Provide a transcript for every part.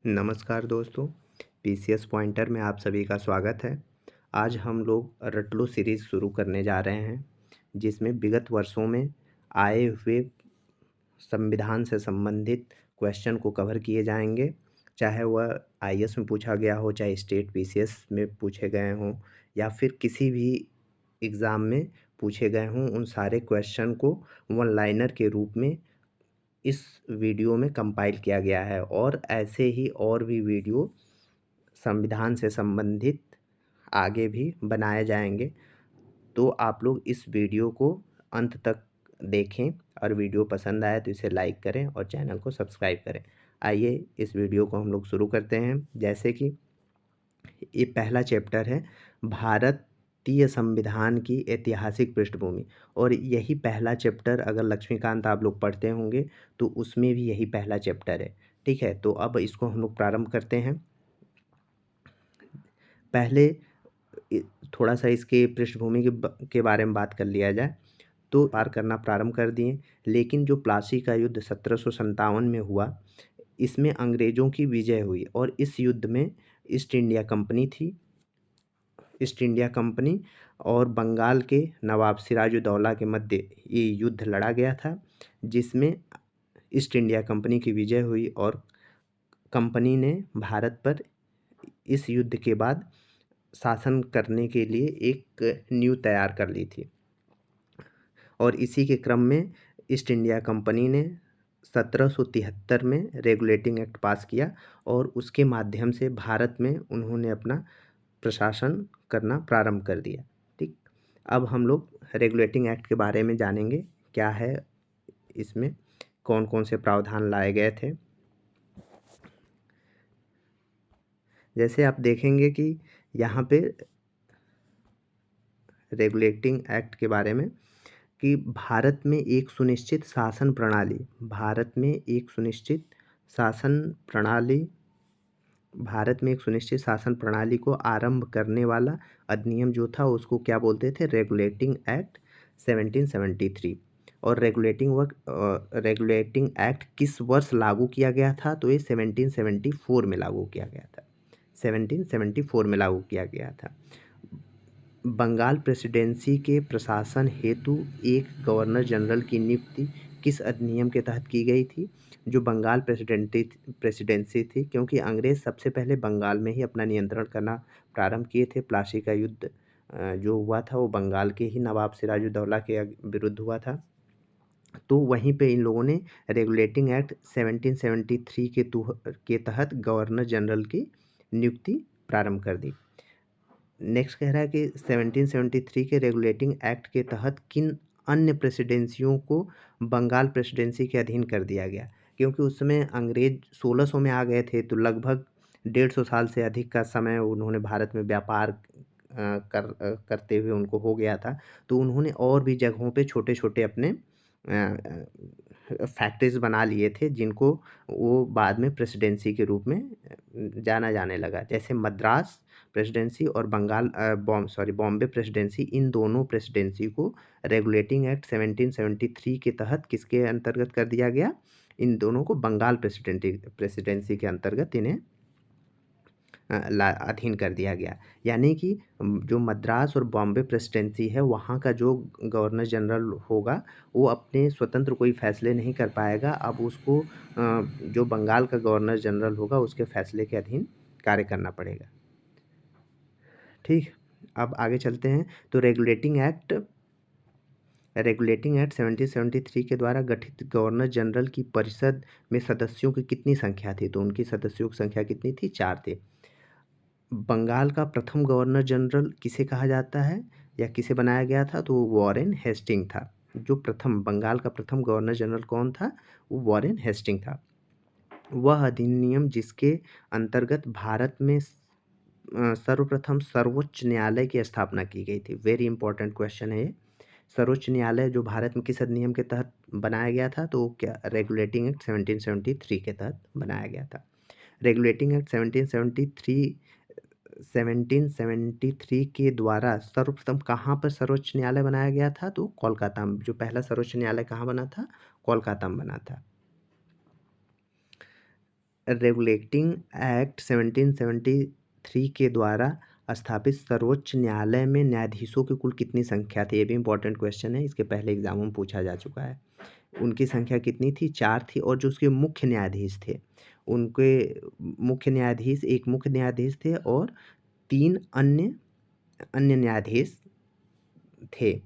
नमस्कार दोस्तों, PCS pointer में आप सभी का स्वागत है। आज हम लोग रट लो सीरीज़ शुरू करने जा रहे हैं, जिसमें विगत वर्षों में आए हुए संविधान से संबंधित क्वेश्चन को कवर किए जाएंगे। चाहे वह आईएएस में पूछा गया हो, चाहे स्टेट पीसीएस में पूछे गए हों या फिर किसी भी एग्ज़ाम में पूछे गए हों, उन सारे क्वेश्चन को वन लाइनर के रूप में इस वीडियो में कंपाइल किया गया है। और ऐसे ही और भी वीडियो संविधान से संबंधित आगे भी बनाए जाएंगे। तो आप लोग इस वीडियो को अंत तक देखें और वीडियो पसंद आए तो इसे लाइक करें और चैनल को सब्सक्राइब करें। आइए इस वीडियो को हम लोग शुरू करते हैं। जैसे कि ये पहला चैप्टर है भारतीय संविधान की ऐतिहासिक पृष्ठभूमि, और यही पहला चैप्टर अगर लक्ष्मीकांत आप लोग पढ़ते होंगे तो उसमें भी यही पहला चैप्टर है। ठीक है, तो अब इसको हम लोग प्रारंभ करते हैं। पहले थोड़ा सा इसके पृष्ठभूमि के बारे में बात कर लिया जाए तो पार करना प्रारंभ कर दिए। लेकिन जो प्लासी का युद्ध 1757 में हुआ, इसमें अंग्रेज़ों की विजय हुई और इस युद्ध में ईस्ट इंडिया कंपनी थी। ईस्ट इंडिया कंपनी और बंगाल के नवाब सिराजुद्दौला के मध्य ये युद्ध लड़ा गया था, जिसमें ईस्ट इंडिया कंपनी की विजय हुई और कंपनी ने भारत पर इस युद्ध के बाद शासन करने के लिए एक नींव तैयार कर ली थी। और इसी के क्रम में ईस्ट इंडिया कंपनी ने 1773 में रेगुलेटिंग एक्ट पास किया और उसके माध्यम से भारत में उन्होंने अपना प्रशासन करना प्रारंभ कर दिया। ठीक, अब हम लोग रेगुलेटिंग एक्ट के बारे में जानेंगे, क्या है इसमें, कौन कौन से प्रावधान लाए गए थे। जैसे आप देखेंगे कि यहाँ पे रेगुलेटिंग एक्ट के बारे में कि भारत में एक सुनिश्चित शासन प्रणाली को आरंभ करने वाला अधिनियम जो था उसको क्या बोलते थे, रेगुलेटिंग एक्ट 1773। और रेगुलेटिंग एक्ट किस वर्ष लागू किया गया था, तो ये 1774 में लागू किया गया था। 1774 में लागू किया गया था। बंगाल प्रेसिडेंसी के प्रशासन हेतु एक गवर्नर जनरल की नियुक्ति किस अधिनियम के तहत की गई थी, जो बंगाल प्रेसिडेंसी थी, क्योंकि अंग्रेज़ सबसे पहले बंगाल में ही अपना नियंत्रण करना प्रारंभ किए थे। प्लासी का युद्ध जो हुआ था वो बंगाल के ही नवाब सिराजुद्दौला के विरुद्ध हुआ था। तो वहीं पे इन लोगों ने रेगुलेटिंग एक्ट 1773 के तहत गवर्नर जनरल की नियुक्ति प्रारंभ कर दी। नेक्स्ट कह रहा है कि 1773 के रेगुलेटिंग एक्ट के तहत किन अन्य प्रेसिडेंसियों को बंगाल प्रेसिडेंसी के अधीन कर दिया गया, क्योंकि उस समय अंग्रेज 1600 में आ गए थे, तो लगभग 150 साल से अधिक का समय उन्होंने भारत में व्यापार करते हुए उनको हो गया था। तो उन्होंने और भी जगहों पे छोटे छोटे अपने फैक्ट्रीज बना लिए थे, जिनको वो बाद में प्रेसिडेंसी के रूप में जाना जाने लगा। जैसे मद्रास प्रेसिडेंसी और बॉम्बे प्रेसिडेंसी, इन दोनों प्रेसिडेंसी को रेगुलेटिंग एक्ट 1773 के तहत किसके अंतर्गत कर दिया गया, इन दोनों को बंगाल प्रेसिडेंसी के अंतर्गत इन्हें अधीन कर दिया गया। यानी कि जो मद्रास और बॉम्बे प्रेसिडेंसी है, वहाँ का जो गवर्नर जनरल होगा वो अपने स्वतंत्र कोई फैसले नहीं कर पाएगा। अब उसको जो बंगाल का गवर्नर जनरल होगा उसके फैसले के अधीन कार्य करना पड़ेगा। ठीक, अब आगे चलते हैं। तो रेगुलेटिंग एक्ट 1773 के द्वारा गठित गवर्नर जनरल की परिषद में सदस्यों की कितनी संख्या थी, तो उनकी सदस्यों की संख्या कितनी थी, 4 थे। बंगाल का प्रथम गवर्नर जनरल किसे कहा जाता है या किसे बनाया गया था, तो वो वॉरेन हेस्टिंग था। जो बंगाल का प्रथम गवर्नर जनरल कौन था, वो वॉरेन हेस्टिंग था। वह अधिनियम जिसके अंतर्गत भारत में सर्वप्रथम सर्वोच्च न्यायालय की स्थापना की गई थी। वेरी इंपॉर्टेंट क्वेश्चन है ये। सर्वोच्च न्यायालय जो भारत में किस अधिनियम के तहत बनाया गया था, तो क्या रेगुलेटिंग एक्ट 1773 के तहत बनाया गया था। रेगुलेटिंग एक्ट 1773 के द्वारा सर्वप्रथम कहाँ पर सर्वोच्च न्यायालय बनाया गया था, तो कोलकाता में। जो पहला सर्वोच्च न्यायालय कहाँ बना था, कोलकाता में बना था। रेगुलेटिंग एक्ट 1773 के द्वारा स्थापित सर्वोच्च न्यायालय में न्यायाधीशों की कुल कितनी संख्या थी? ये भी इम्पोर्टेंट क्वेश्चन है, इसके पहले एग्जामों में पूछा जा चुका है। उनकी संख्या कितनी थी? 4 थी। और जो उसके मुख्य न्यायाधीश थे, उनके मुख्य न्यायाधीश, एक मुख्य न्यायाधीश थे और 3 अन्य न्यायाधीश थे।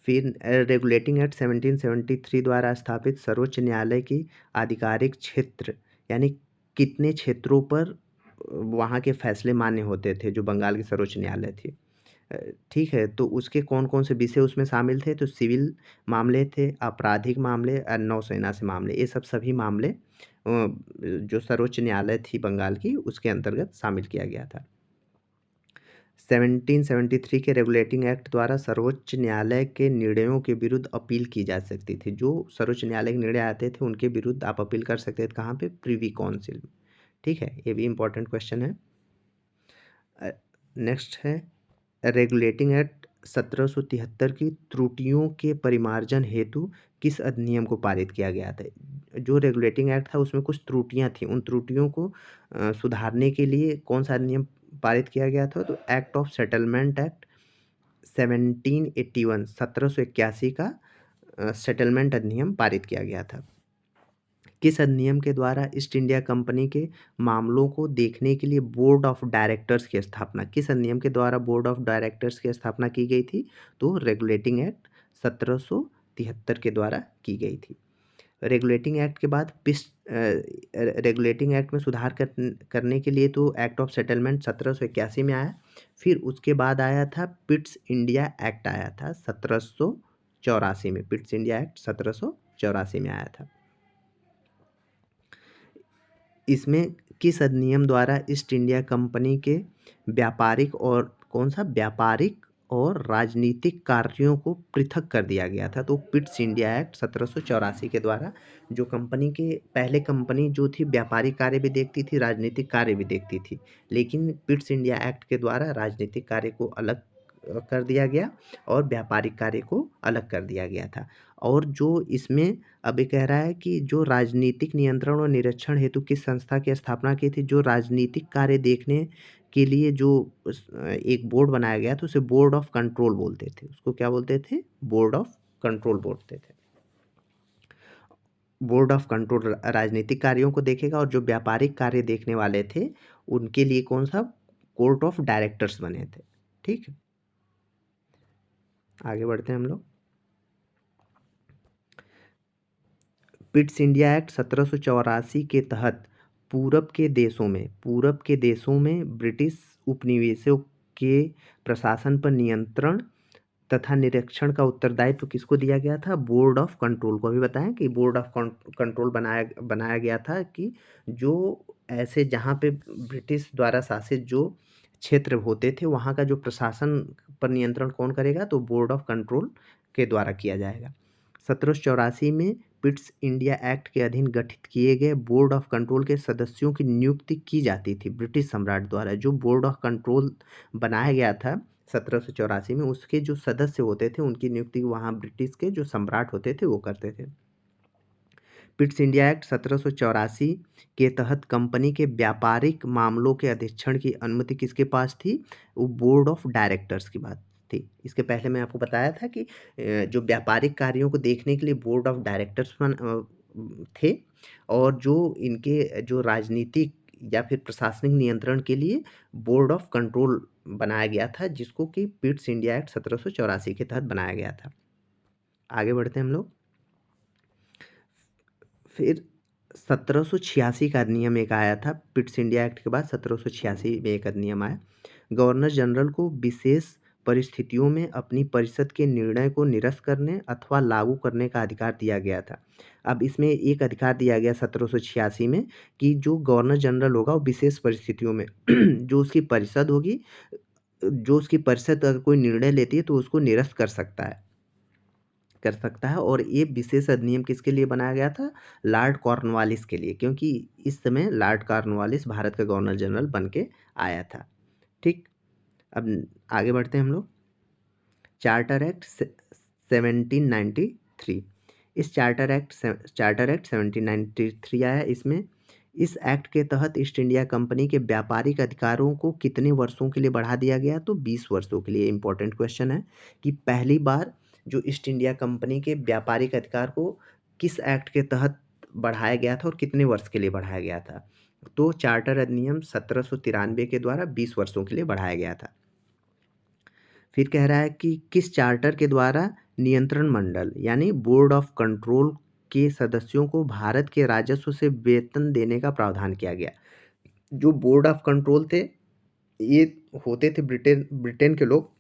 फिर रेगुलेटिंग एक्ट 1773 द्वारा स्थापित सर्वोच्च न्यायालय की आधिकारिक क्षेत्र यानी कितने क्षेत्रों पर वहाँ के फैसले मान्य होते थे, जो बंगाल की सर्वोच्च न्यायालय थी। ठीक है, तो उसके कौन कौन से विषय उसमें शामिल थे? तो सिविल मामले थे, आपराधिक मामले, नौसेना से मामले, ये सभी मामले जो सर्वोच्च न्यायालय थी बंगाल की, उसके अंतर्गत शामिल किया गया था। 1773 के रेगुलेटिंग एक्ट द्वारा सर्वोच्च न्यायालय के निर्णयों के विरुद्ध अपील की जा सकती थी। जो सर्वोच्च न्यायालय के निर्णय आते थे, उनके विरुद्ध आप अपील कर सकते थे। कहाँ पे? प्रिवी काउंसिल में। ठीक है, ये भी इम्पोर्टेंट क्वेश्चन है। नेक्स्ट है रेगुलेटिंग एक्ट 1773 की त्रुटियों के परिमार्जन हेतु किस अधिनियम को पारित किया गया था? जो रेगुलेटिंग एक्ट था उसमें कुछ त्रुटियां थी, उन त्रुटियों को सुधारने के लिए कौन सा अधिनियम पारित किया गया था? तो एक्ट ऑफ सेटलमेंट एक्ट 1781 1781 का सेटलमेंट अधिनियम पारित किया गया था। किस अधिनियम के द्वारा ईस्ट इंडिया कंपनी के मामलों को देखने के लिए बोर्ड ऑफ डायरेक्टर्स की स्थापना, किस अधिनियम के द्वारा बोर्ड ऑफ डायरेक्टर्स की स्थापना की गई थी? तो रेगुलेटिंग एक्ट 1773 के द्वारा की गई थी। रेगुलेटिंग एक्ट के बाद रेगुलेटिंग एक्ट में सुधार करने के लिए तो एक्ट ऑफ सेटलमेंट 1781 में आया। फिर उसके बाद आया था पिट्स इंडिया एक्ट, आया था 1784 में। पिट्स इंडिया एक्ट 1784 में आया था। इसमें किस अधिनियम द्वारा ईस्ट इंडिया कंपनी के व्यापारिक और राजनीतिक कार्यों को पृथक कर दिया गया था? तो पिट्स इंडिया एक्ट 1784 के द्वारा जो पहले कंपनी जो थी व्यापारिक कार्य भी देखती थी, राजनीतिक कार्य भी देखती थी, लेकिन पिट्स इंडिया एक्ट के द्वारा राजनीतिक कार्य को अलग कर दिया गया और व्यापारिक कार्य को अलग कर दिया गया था। और जो इसमें अब ये कह रहा है कि जो राजनीतिक नियंत्रण और निरीक्षण हेतु किस संस्था की स्थापना की थी? जो राजनीतिक कार्य देखने के लिए जो एक बोर्ड बनाया गया था, उसे बोर्ड ऑफ कंट्रोल बोलते थे। उसको क्या बोलते थे? बोर्ड ऑफ कंट्रोल बोलते थे। बोर्ड ऑफ कंट्रोल राजनीतिक कार्यों को देखेगा और जो व्यापारिक कार्य देखने वाले थे उनके लिए कौन सा? कोर्ट ऑफ डायरेक्टर्स बने थे। ठीक है, आगे बढ़ते हैं हम लोग। पिट्स इंडिया एक्ट 1784 के तहत पूरब के देशों में ब्रिटिश उपनिवेशों के प्रशासन पर नियंत्रण तथा निरीक्षण का उत्तरदायित्व किसको दिया गया था? बोर्ड ऑफ कंट्रोल को। अभी बताएं कि बोर्ड ऑफ कंट्रोल बनाया गया था कि जो ऐसे जहाँ पे ब्रिटिश द्वारा शासित जो क्षेत्र होते थे वहाँ का जो प्रशासन पर नियंत्रण कौन करेगा? तो बोर्ड ऑफ कंट्रोल के द्वारा किया जाएगा। 1784 में पिट्स इंडिया एक्ट के अधीन गठित किए गए बोर्ड ऑफ कंट्रोल के सदस्यों की नियुक्ति की जाती थी ब्रिटिश सम्राट द्वारा। जो बोर्ड ऑफ कंट्रोल बनाया गया था 1784 में, उसके जो सदस्य होते थे उनकी नियुक्ति वहाँ ब्रिटिश के जो सम्राट होते थे वो करते थे। पिट्स इंडिया एक्ट 1784 के तहत कंपनी के व्यापारिक मामलों के अधीक्षण की अनुमति किसके पास थी? वो बोर्ड ऑफ डायरेक्टर्स की बात थी। इसके पहले मैं आपको बताया था कि जो व्यापारिक कार्यों को देखने के लिए बोर्ड ऑफ डायरेक्टर्स थे और जो इनके जो राजनीतिक या फिर प्रशासनिक नियंत्रण के लिए बोर्ड ऑफ कंट्रोल बनाया गया था, जिसको कि पिट्स इंडिया एक्ट 1784 के तहत बनाया गया था। आगे बढ़ते हैं हम लोग। फिर 1786 का अधिनियम एक आया था। पिट्स इंडिया एक्ट के बाद 1786 में एक अधिनियम आया। गवर्नर जनरल को विशेष परिस्थितियों में अपनी परिषद के निर्णय को निरस्त करने अथवा लागू करने का अधिकार दिया गया था। अब इसमें एक अधिकार दिया गया 1786 में कि जो गवर्नर जनरल होगा वो विशेष परिस्थितियों में जो उसकी परिषद होगी, जो उसकी परिषद अगर कोई निर्णय लेती है तो उसको निरस्त कर सकता है। और ये विशेष अधिनियम किसके लिए बनाया गया था? लॉर्ड कॉर्नवालिस के लिए, क्योंकि इस समय लॉर्ड कॉर्नवालिस भारत का गवर्नर जनरल बन के आया था। ठीक, अब आगे बढ़ते हैं हम लोग। Charter act 1793। इस चार्टर एक्ट 1793 आया। इसमें इस एक्ट के तहत ईस्ट इंडिया कंपनी के व्यापारिक अधिकारों को कितने वर्षों के लिए बढ़ा दिया गया? तो 20 वर्षों के लिए। इंपॉर्टेंट क्वेश्चन है कि पहली बार जो ईस्ट इंडिया कंपनी के व्यापारिक अधिकार को किस एक्ट के तहत बढ़ाया गया था और कितने वर्ष के लिए बढ़ाया गया था? तो चार्टर अधिनियम 1793 के द्वारा 20 वर्षों के लिए बढ़ाया गया था। फिर कह रहा है कि किस चार्टर के द्वारा नियंत्रण मंडल यानी बोर्ड ऑफ कंट्रोल के सदस्यों को भारत के राजस्व से वेतन देने का प्रावधान किया गया? जो बोर्ड ऑफ कंट्रोल थे ये होते थे ब्रिटेन के लोग,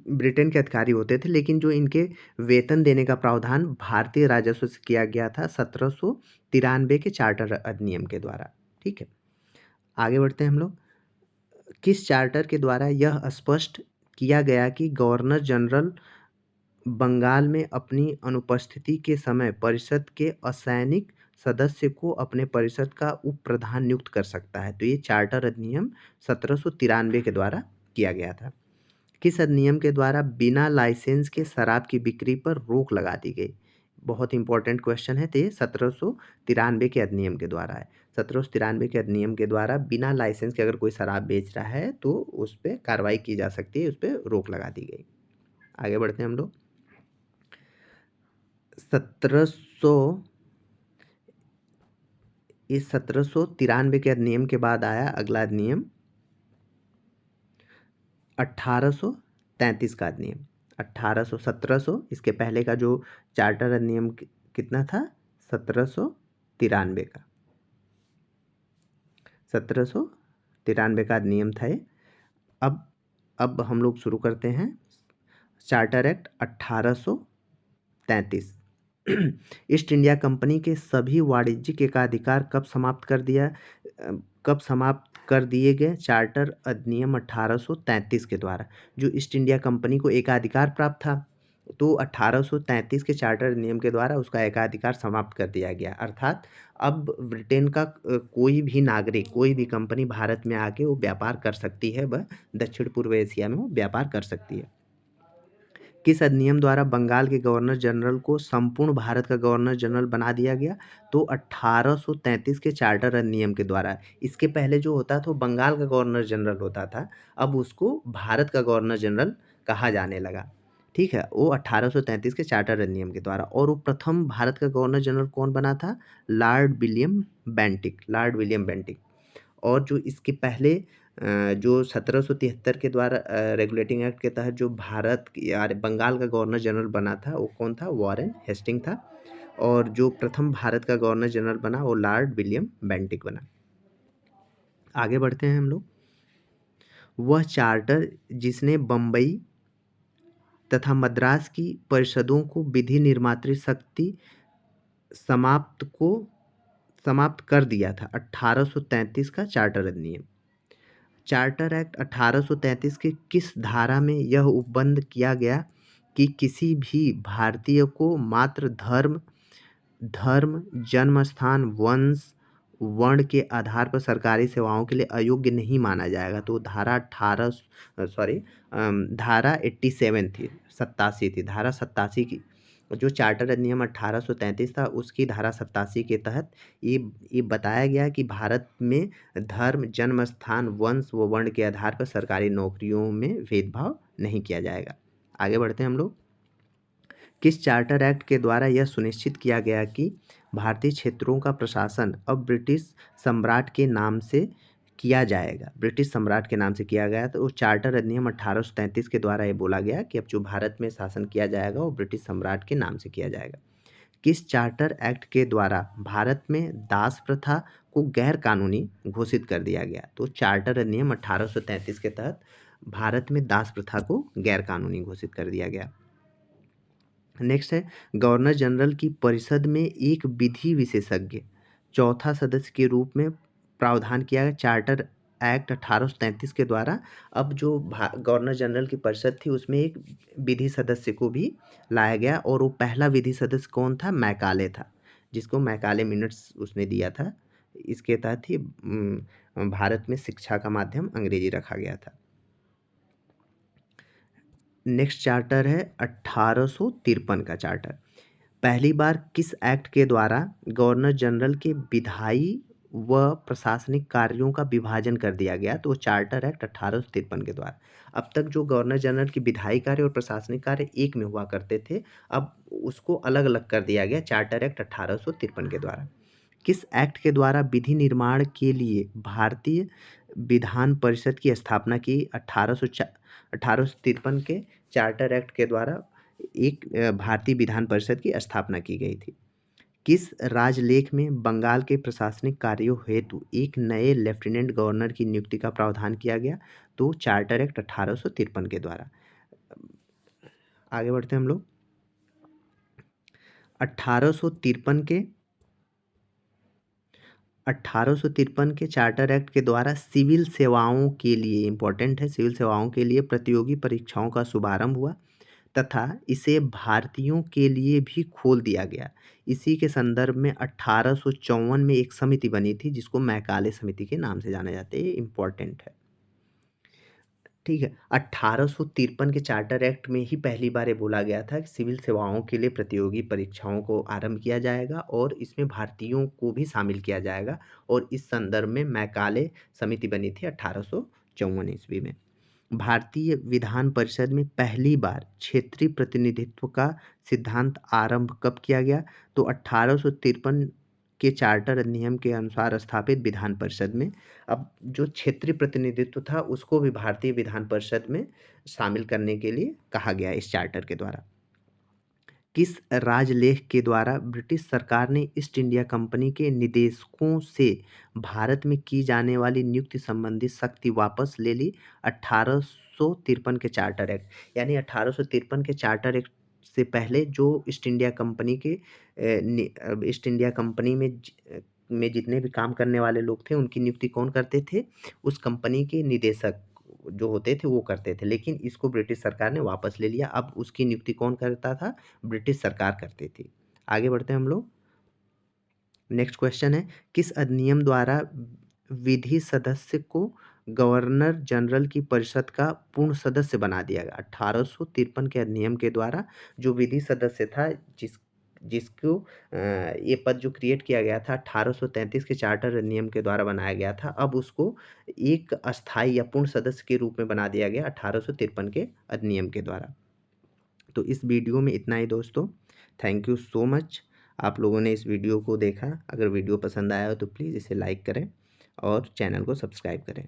ब्रिटेन के अधिकारी होते थे, लेकिन जो इनके वेतन देने का प्रावधान भारतीय राजस्व से किया गया था 1793 के चार्टर अधिनियम के द्वारा। ठीक है, आगे बढ़ते हैं हम लोग। किस चार्टर के द्वारा यह स्पष्ट किया गया कि गवर्नर जनरल बंगाल में अपनी अनुपस्थिति के समय परिषद के असैनिक सदस्य को अपने परिषद का उप प्रधान नियुक्त कर सकता है? तो ये चार्टर अधिनियम 1793 के द्वारा किया गया था। किस अधिनियम के द्वारा बिना लाइसेंस के शराब की बिक्री पर रोक लगा दी गई? बहुत इंपॉर्टेंट क्वेश्चन है। तो ये 1793 के अधिनियम के द्वारा है। 1793 के अधिनियम के द्वारा बिना लाइसेंस के अगर कोई शराब बेच रहा है तो उस पर कार्रवाई की जा सकती है, उस पर रोक लगा दी गई। आगे बढ़ते हैं हम लोग। 1793 के अधिनियम के बाद आया अगला अधिनियम 1833 का अधिनियम। 1700 इसके पहले का जो चार्टर अधिनियम कितना था? 1793 का। 1793 का अधिनियम था ये। अब हम लोग शुरू करते हैं charter act 1833। East India company के सभी वाणिज्यिक एकाधिकार कब समाप्त कर दिए गए? चार्टर अधिनियम 1833 के द्वारा। जो ईस्ट इंडिया कंपनी को एकाधिकार प्राप्त था तो 1833 के चार्टर अधिनियम के द्वारा उसका एकाधिकार समाप्त कर दिया गया। अर्थात अब ब्रिटेन का कोई भी नागरिक, कोई भी कंपनी भारत में आके वो व्यापार कर सकती है, वह दक्षिण पूर्व एशिया में वो व्यापार कर सकती है। किस अधिनियम द्वारा बंगाल के गवर्नर जनरल को संपूर्ण भारत का गवर्नर जनरल बना दिया गया? तो 1833 के चार्टर अधिनियम के द्वारा। इसके पहले जो होता था वो बंगाल का गवर्नर जनरल होता था, अब उसको भारत का गवर्नर जनरल कहा जाने लगा। ठीक है, वो 1833 के चार्टर अधिनियम के द्वारा। और वो प्रथम भारत का गवर्नर जनरल कौन बना था? Lord William Bentinck. और जो इसके पहले जो 1773 के द्वारा रेगुलेटिंग एक्ट के तहत जो भारत यार बंगाल का गवर्नर जनरल बना था वो कौन था? वॉरेन हेस्टिंग था। और जो प्रथम भारत का गवर्नर जनरल बना वो लॉर्ड विलियम बेंटिक बना। आगे बढ़ते हैं हम लोग। वह चार्टर जिसने बम्बई तथा मद्रास की परिषदों को विधि निर्मात्री शक्ति समाप्त कर दिया था। 1833 का चार्टर अधिनियम। चार्टर एक्ट 1833 के किस धारा में यह उपबंध किया गया कि किसी भी भारतीय को मात्र धर्म, जन्म स्थान, वंश, वर्ण के आधार पर सरकारी सेवाओं के लिए अयोग्य नहीं माना जाएगा? तो धारा 87 थी, 87 थी। धारा 87 की जो चार्टर अधिनियम 1833 था उसकी धारा 87 के तहत ये बताया गया कि भारत में धर्म, जन्म स्थान, वंश व वर्ण के आधार पर सरकारी नौकरियों में भेदभाव नहीं किया जाएगा। आगे बढ़ते हैं हम लोग। किस चार्टर एक्ट के द्वारा यह सुनिश्चित किया गया कि भारतीय क्षेत्रों का प्रशासन अब ब्रिटिश सम्राट के नाम से किया जाएगा? ब्रिटिश सम्राट के नाम से किया गया। तो चार्टर अधिनियम 1833 के द्वारा ये बोला गया कि अब जो भारत में शासन किया जाएगा वो ब्रिटिश सम्राट के नाम से किया जाएगा। किस चार्टर एक्ट के द्वारा भारत में दास प्रथा को गैर कानूनी घोषित कर दिया गया? तो चार्टर अधिनियम 1833 के तहत भारत में दास प्रथा को गैर कानूनी घोषित कर दिया गया। नेक्स्ट है गवर्नर जनरल की परिषद में एक विधि विशेषज्ञ चौथा सदस्य के रूप में प्रावधान किया गया चार्टर एक्ट 1833 के द्वारा। अब जो गवर्नर जनरल की परिषद थी उसमें एक विधि सदस्य को भी लाया गया और वो पहला विधि सदस्य कौन था? मैकाले था, जिसको मैकाले मिनट्स उसने दिया था। इसके तहत ही भारत में शिक्षा का माध्यम अंग्रेजी रखा गया था। नेक्स्ट चार्टर है 1853 का चार्टर। पहली बार किस एक्ट के द्वारा गवर्नर जनरल के विधायी व प्रशासनिक कार्यों का विभाजन कर दिया गया, तो चार्टर एक्ट 1853 के द्वारा। अब तक जो गवर्नर जनरल की विधायी कार्य और प्रशासनिक कार्य एक में हुआ करते थे, अब उसको अलग अलग कर दिया गया चार्टर एक्ट 1853 के द्वारा। किस एक्ट के द्वारा विधि निर्माण के लिए भारतीय विधान परिषद की स्थापना की? 1853 के चार्टर एक्ट के द्वारा एक भारतीय विधान परिषद की स्थापना की गई थी। किस राजलेख में बंगाल के प्रशासनिक कार्यों हेतु एक नए लेफ्टिनेंट गवर्नर की नियुक्ति का प्रावधान किया गया? तो चार्टर एक्ट 1853 के द्वारा। आगे बढ़ते हैं हम लोग। 1853 के 1853 के चार्टर एक्ट के द्वारा सिविल सेवाओं के लिए, इंपॉर्टेंट है, सिविल सेवाओं के लिए प्रतियोगी परीक्षाओं का शुभारंभ हुआ तथा इसे भारतीयों के लिए भी खोल दिया गया। इसी के संदर्भ में 1854 में एक समिति बनी थी जिसको मैकाले समिति के नाम से जाना जाता है। ये इंपॉर्टेंट है, ठीक है। 1853 के चार्टर एक्ट में ही पहली बार ये बोला गया था कि सिविल सेवाओं के लिए प्रतियोगी परीक्षाओं को आरंभ किया जाएगा और इसमें भारतीयों को भी शामिल किया जाएगा, और इस संदर्भ में मैकाले समिति बनी थी 1854 ईस्वी में। भारतीय विधान परिषद में पहली बार क्षेत्रीय प्रतिनिधित्व का सिद्धांत आरंभ कब किया गया? तो 1853 के चार्टर अधिनियम के अनुसार स्थापित विधान परिषद में अब जो क्षेत्रीय प्रतिनिधित्व था उसको भी भारतीय विधान परिषद में शामिल करने के लिए कहा गया इस चार्टर के द्वारा। किस राजलेख के द्वारा ब्रिटिश सरकार ने ईस्ट इंडिया कंपनी के निदेशकों से भारत में की जाने वाली नियुक्ति संबंधी शक्ति वापस ले ली? 1853 के चार्टर एक्ट, यानी 1853 के चार्टर एक्ट से पहले जो ईस्ट इंडिया कंपनी के ईस्ट इंडिया कंपनी में जितने भी काम करने वाले लोग थे उनकी नियुक्ति कौन करते थे? उस कंपनी के निदेशक जो होते थे वो करते थे, लेकिन इसको ब्रिटिश सरकार ने वापस ले लिया। अब उसकी नियुक्ति कौन करता था? ब्रिटिश सरकार करती थी। आगे बढ़ते हैं हम लोग। नेक्स्ट क्वेश्चन है, किस अधिनियम द्वारा विधि सदस्य को गवर्नर जनरल की परिषद का पूर्ण सदस्य बना दिया गया? 1853 के अधिनियम के द्वारा जो विधि सदस्य था, जिसको ये पद जो क्रिएट किया गया था 1833 के चार्टर अधिनियम के द्वारा बनाया गया था, अब उसको एक अस्थाई या पूर्ण सदस्य के रूप में बना दिया गया 1853 के अधिनियम के द्वारा। तो इस वीडियो में इतना ही दोस्तों। थैंक यू सो मच, आप लोगों ने इस वीडियो को देखा। अगर वीडियो पसंद आया हो तो प्लीज़ इसे लाइक करें और चैनल को सब्सक्राइब करें।